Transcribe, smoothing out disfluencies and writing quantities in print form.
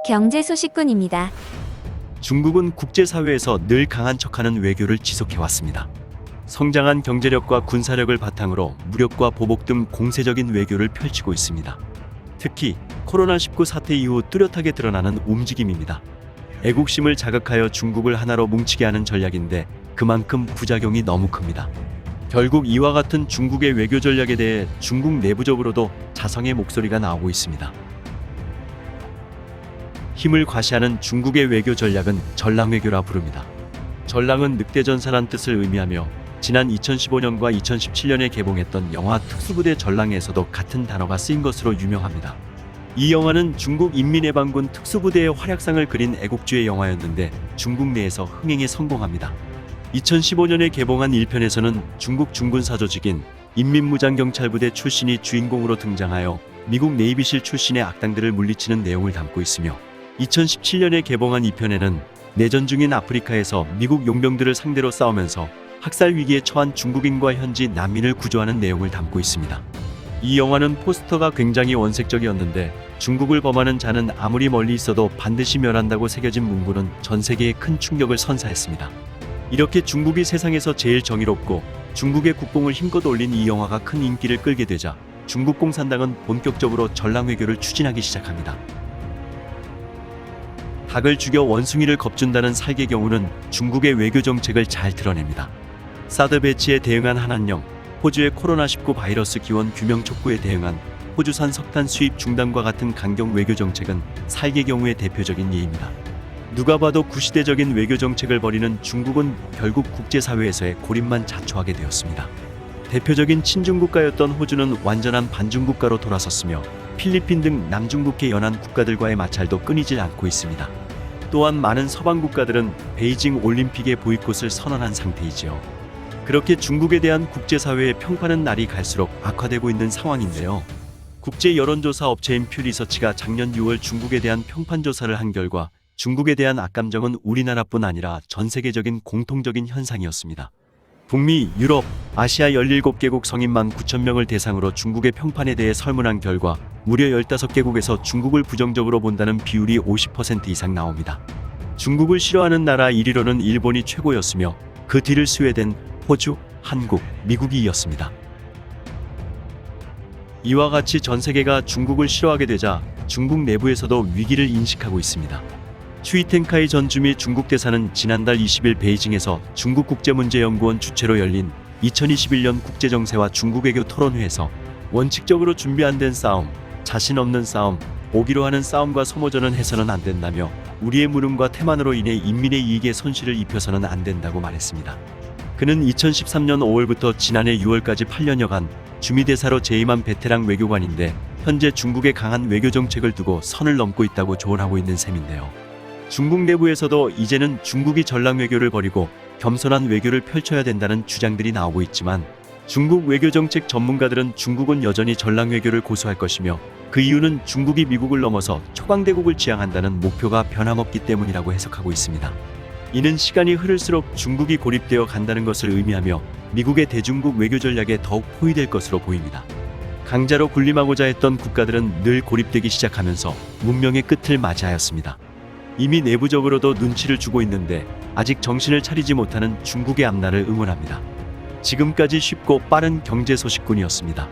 경제 소식꾼입니다. 중국은 국제사회에서 늘 강한 척하는 외교를 지속해왔습니다. 성장한 경제력과 군사력을 바탕으로 무력과 보복 등 공세적인 외교를 펼치고 있습니다. 특히 코로나19 사태 이후 뚜렷하게 드러나는 움직임입니다. 애국심을 자극하여 중국을 하나로 뭉치게 하는 전략인데 그만큼 부작용이 너무 큽니다. 결국 이와 같은 중국의 외교 전략에 대해 중국 내부적으로도 자성의 목소리가 나오고 있습니다. 힘을 과시하는 중국의 외교 전략은 전랑외교라 부릅니다. 전랑은 늑대전사란 뜻을 의미하며 지난 2015년과 2017년에 개봉했던 영화 특수부대 전랑에서도 같은 단어가 쓰인 것으로 유명합니다. 이 영화는 중국 인민해방군 특수부대의 활약상을 그린 애국주의 영화였는데 중국 내에서 흥행에 성공합니다. 2015년에 개봉한 1편에서는 중국 중군사 조직인 인민무장경찰부대 출신이 주인공으로 등장하여 미국 네이비실 출신의 악당들을 물리치는 내용을 담고 있으며 2017년에 개봉한 2편에는 내전 중인 아프리카에서 미국 용병들을 상대로 싸우면서 학살 위기에 처한 중국인과 현지 난민을 구조하는 내용을 담고 있습니다. 이 영화는 포스터가 굉장히 원색적이었는데 중국을 범하는 자는 아무리 멀리 있어도 반드시 멸한다고 새겨진 문구는 전 세계에 큰 충격을 선사했습니다. 이렇게 중국이 세상에서 제일 정의롭고 중국의 국뽕을 힘껏 올린 이 영화가 큰 인기를 끌게 되자 중국 공산당은 본격적으로 전랑외교를 추진하기 시작합니다. 닭을 죽여 원숭이를 겁준다는 살계 경우는 중국의 외교 정책을 잘 드러냅니다. 사드 배치에 대응한 한한령, 호주의 코로나19 바이러스 기원 규명 촉구에 대응한 호주산 석탄 수입 중단과 같은 강경 외교 정책은 살계 경우의 대표적인 예입니다. 누가 봐도 구시대적인 외교 정책을 벌이는 중국은 결국 국제사회에서의 고립만 자초하게 되었습니다. 대표적인 친중국가였던 호주는 완전한 반중국가로 돌아섰으며 필리핀 등 남중국해 연안 국가들과의 마찰도 끊이질 않고 있습니다. 또한 많은 서방 국가들은 베이징 올림픽의 보이콧을 선언한 상태이지요. 그렇게 중국에 대한 국제사회의 평판은 날이 갈수록 악화되고 있는 상황인데요. 국제 여론조사 업체인 퓨리서치가 작년 6월 중국에 대한 평판 조사를 한 결과 중국에 대한 악감정은 우리나라뿐 아니라 전 세계적인 공통적인 현상이었습니다. 북미, 유럽, 아시아 17개국 성인 19,000명을 대상으로 중국의 평판에 대해 설문한 결과 무려 15개국에서 중국을 부정적으로 본다는 비율이 50% 이상 나옵니다. 중국을 싫어하는 나라 1위로는 일본이 최고였으며 그 뒤를 스웨덴, 호주, 한국, 미국이 이었습니다. 이와 같이 전 세계가 중국을 싫어하게 되자 중국 내부에서도 위기를 인식하고 있습니다. 추이텐카이 전 주미 중국 대사는 지난달 20일 베이징에서 중국국제문제연구원 주최로 열린 2021년 국제정세와 중국 외교 토론회에서 원칙적으로 준비 안 된 싸움, 자신 없는 싸움, 오기로 하는 싸움과 소모전은 해서는 안 된다며 우리의 물음과 태만으로 인해 인민의 이익에 손실을 입혀서는 안 된다고 말했습니다. 그는 2013년 5월부터 지난해 6월까지 8년여간 주미 대사로 재임한 베테랑 외교관인데 현재 중국의 강한 외교 정책을 두고 선을 넘고 있다고 조언하고 있는 셈인데요. 중국 내부에서도 이제는 중국이 전랑외교를 벌이고 겸손한 외교를 펼쳐야 된다는 주장들이 나오고 있지만 중국 외교정책 전문가들은 중국은 여전히 전랑외교를 고수할 것이며 그 이유는 중국이 미국을 넘어서 초강대국을 지향한다는 목표가 변함없기 때문이라고 해석하고 있습니다. 이는 시간이 흐를수록 중국이 고립되어 간다는 것을 의미하며 미국의 대중국 외교 전략에 더욱 포위될 것으로 보입니다. 강자로 군림하고자 했던 국가들은 늘 고립되기 시작하면서 문명의 끝을 맞이하였습니다. 이미 내부적으로도 눈치를 주고 있는데 아직 정신을 차리지 못하는 중국의 앞날을 응원합니다. 지금까지 쉽고 빠른 경제 소식꾼이었습니다.